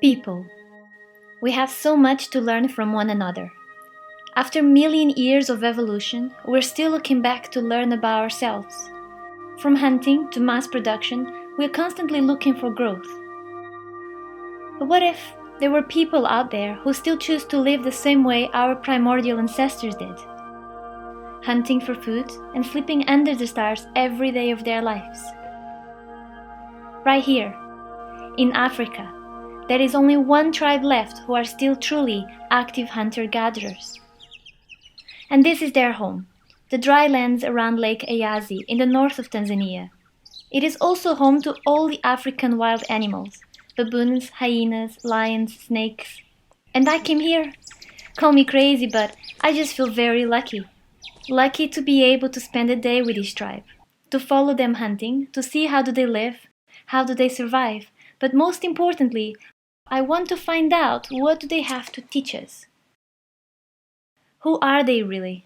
People. We have so much to learn from one another. After a million years of evolution, we're still looking back to learn about ourselves. From hunting to mass production, we're constantly looking for growth. But what if there were people out there who still choose to live the same way our primordial ancestors did? Hunting for food and sleeping under the stars every day of their lives. Right here, in Africa, there is only one tribe left who are still truly active hunter-gatherers. And this is their home, the dry lands around Lake Eyasi in the north of Tanzania. It is also home to all the African wild animals, baboons, hyenas, lions, snakes. And I came here. Call me crazy, but I just feel very lucky. Lucky to be able to spend a day with this tribe, to follow them hunting, to see how do they live, how do they survive, but most importantly, I want to find out what do they have to teach us. Who are they really?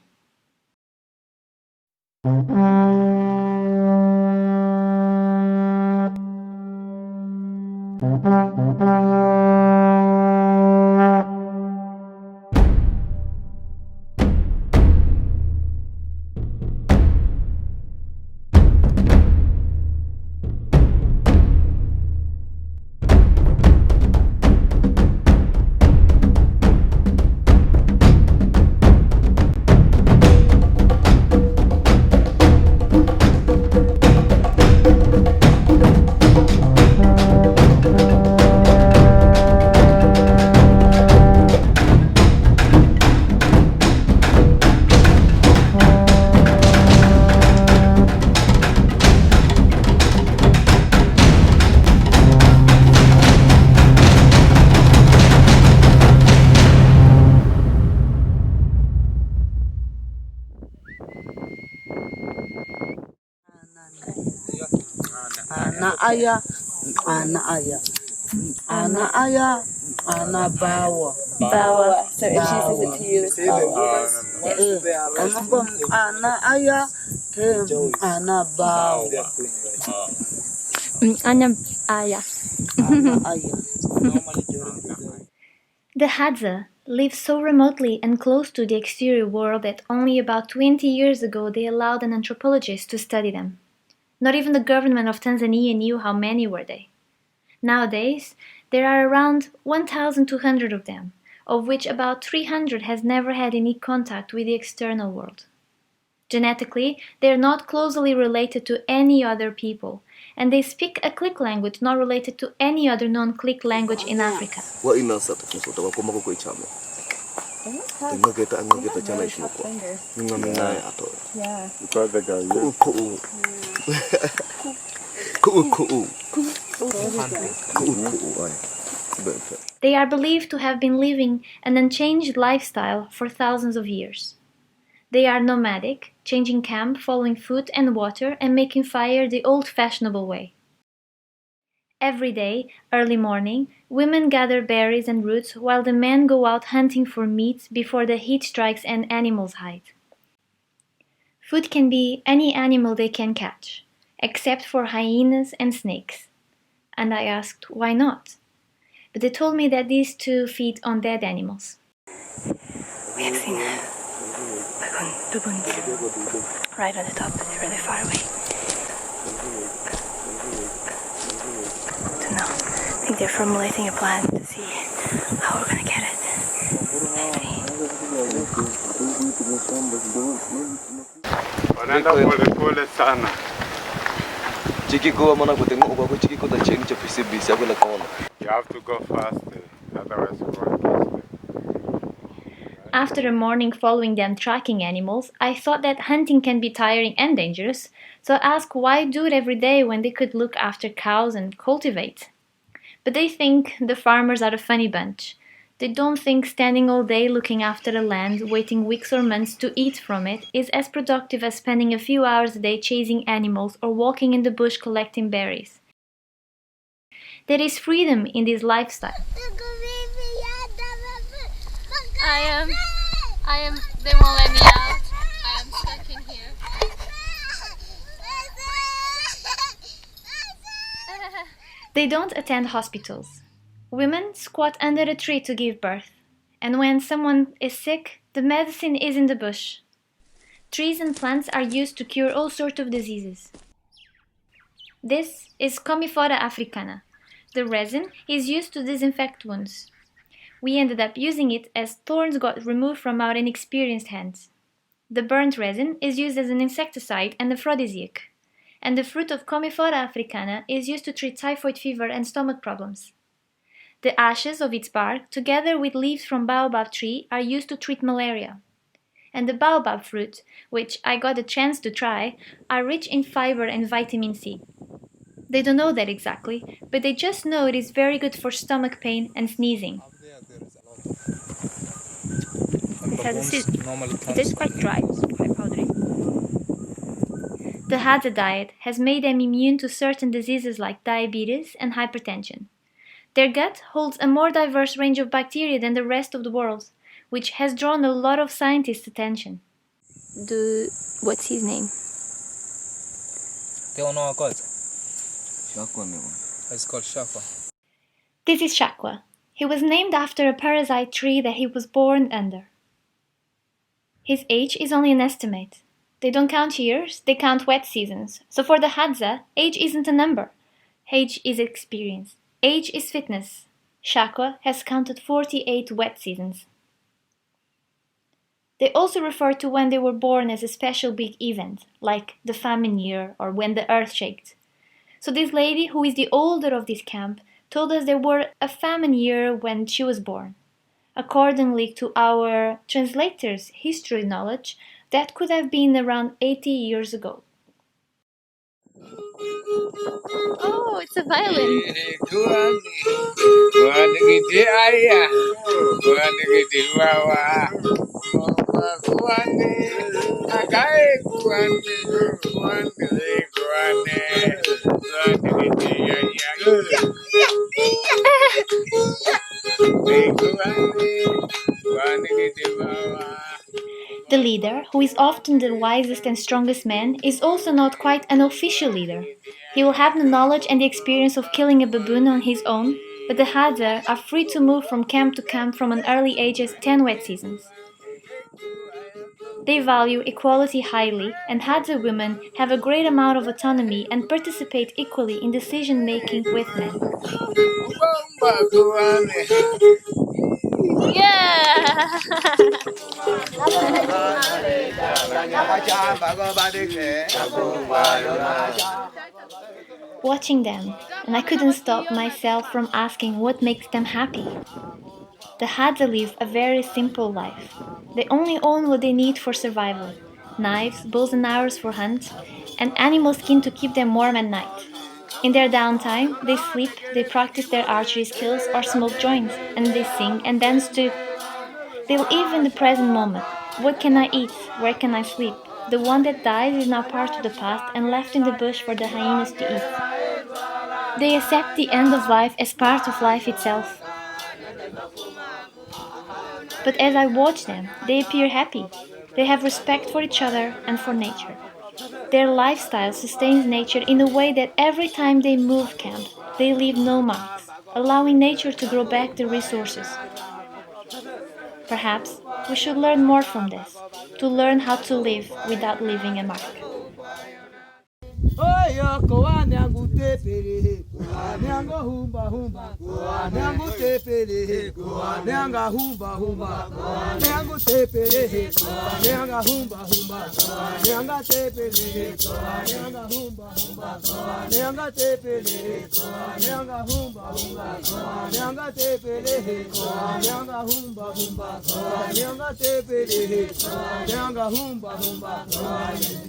Ana bawa. Bawa. So if she says it to you, it's bawa. Ana aya ke ana bawa. Ana Aya. Ana aya. The Hadza live so remotely and close to the exterior world that only about 20 years ago they allowed an anthropologist to study them. Not even the government of Tanzania knew how many were they. Nowadays, there are around 1,200 of them, of which about 300 has never had any contact with the external world. Genetically, they are not closely related to any other people, and they speak a click language not related to any other non-click language in Africa. They are believed to have been living an unchanged lifestyle for thousands of years. They are nomadic, changing camp, following food and water, and making fire the old-fashionable way. Every day, early morning, women gather berries and roots while the men go out hunting for meat before the heat strikes and animals hide. Food can be any animal they can catch, except for hyenas and snakes. And I asked, why not? But they told me that these two feed on dead animals. We have seen baboons right on the top, but they're really far away. So now, I think they're formulating a plan to see how we're gonna get it. Pole sana. You have to go fast, otherwise you won't catch them. After a morning following them tracking animals, I thought that hunting can be tiring and dangerous, so I asked why do it every day when they could look after cows and cultivate. But they think the farmers are a funny bunch. They don't think standing all day looking after a land, waiting weeks or months to eat from it, is as productive as spending a few hours a day chasing animals or walking in the bush collecting berries. There is freedom in this lifestyle. They won't let me out. I am stuck in here. They don't attend hospitals. Women squat under a tree to give birth, and when someone is sick, the medicine is in the bush. Trees and plants are used to cure all sorts of diseases. This is Commiphora africana. The resin is used to disinfect wounds. We ended up using it as thorns got removed from our inexperienced hands. The burnt resin is used as an insecticide and aphrodisiac, and the fruit of Commiphora africana is used to treat typhoid fever and stomach problems. The ashes of its bark, together with leaves from baobab tree, are used to treat malaria. And the baobab fruit, which I got a chance to try, are rich in fiber and vitamin C. They don't know that exactly, but they just know it is very good for stomach pain and sneezing. It is quite dry, quite powdery. The Hadza diet has made them immune to certain diseases like diabetes and hypertension. Their gut holds a more diverse range of bacteria than the rest of the world, which has drawn a lot of scientists' attention. What's his name? It's called Shakwa. This is Shakwa. He was named after a parasite tree that he was born under. His age is only an estimate. They don't count years, they count wet seasons. So for the Hadza, age isn't a number. Age is experience. Age is fitness. Shakwa has counted 48 wet seasons. They also refer to when they were born as a special big event, like the famine year or when the earth shaked. So this lady, who is the older of this camp, told us there were a famine year when she was born. Accordingly to our translator's history knowledge, that could have been around 80 years ago. Oh, it's a violin. The leader, who is often the wisest and strongest man, is also not quite an official leader. He will have the knowledge and the experience of killing a baboon on his own, but the Hadza are free to move from camp to camp from an early age as 10 wet seasons. They value equality highly, and Hadza women have a great amount of autonomy and participate equally in decision-making with men. Yeah! Watching them, and I couldn't stop myself from asking what makes them happy. The Hadza live a very simple life. They only own what they need for survival: knives, bows and arrows for hunt, and animal skin to keep them warm at night. In their downtime, they sleep, they practice their archery skills or smoke joints, and they sing and dance too. They live in the present moment. What can I eat? Where can I sleep? The one that dies is now part of the past and left in the bush for the hyenas to eat. They accept the end of life as part of life itself. But as I watch them, they appear happy. They have respect for each other and for nature. Their lifestyle sustains nature in a way that every time they move camp, they leave no marks, allowing nature to grow back the resources. Perhaps we should learn more from this, to learn how to live without leaving a mark. Oyo koanyangu tepere, koanyango humba humba, koanyangu tepere, koanyanga humba humba, koanyangu tepere, koanyanga humba humba, koanyanga tepere, koanyanga humba humba, koanyanga tepere, koanyanga humba humba, koanyanga tepere, koanyanga humba humba, koanyanga tepere, koanyanga humba humba, koanyanga